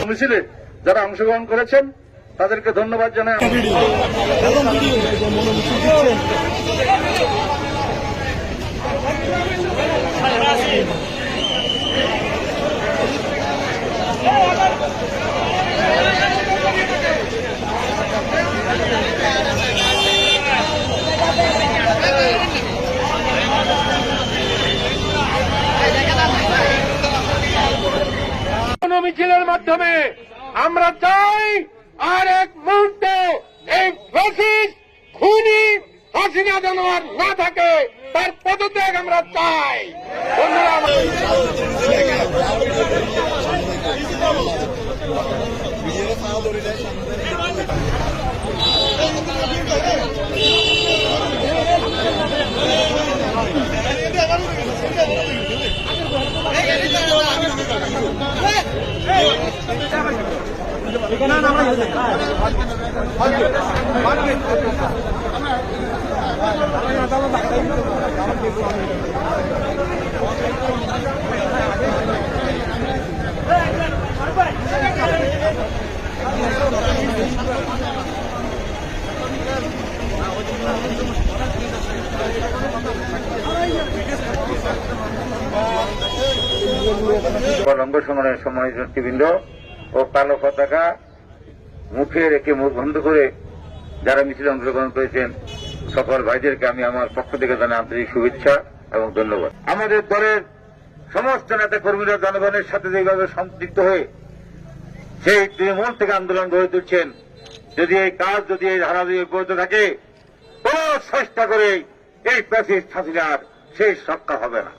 মিছিলে যারা অংশগ্রহণ করেছেন তাদেরকে ধন্যবাদ জানাই। মিছিলের মাধ্যমে আমরা চাই আর এক মুহূর্তে এই ফ্যাসিস্ট খুনি হাসিনা যেন আর না থাকে, তার পদত্যাগ আমরা চাই। অঙ্গ সংগ্রামের সম্মানিত নেতৃবৃন্দ ও কালো পতাকা মুখে রেখে মুখ বন্ধ করে যারা মিছিলে অংশগ্রহণ করেছেন সকল ভাইদেরকে আমি আমার পক্ষ থেকে জানাই আন্তরিক শুভেচ্ছা এবং ধন্যবাদ। আমাদের দলের সমস্ত নেতা কর্মীরা জনগণের সাথে যেভাবে সম্পৃক্ত হয়ে সেই তৃণমূল থেকে আন্দোলন গড়ে তুলছেন, যদি এই কাজ যদি এই ধারা দিয়ে করতে থাকে কোন চেষ্টা করে এই ফ্যাসিস্ট হাসিনার শেষ রক্ষা হবে না।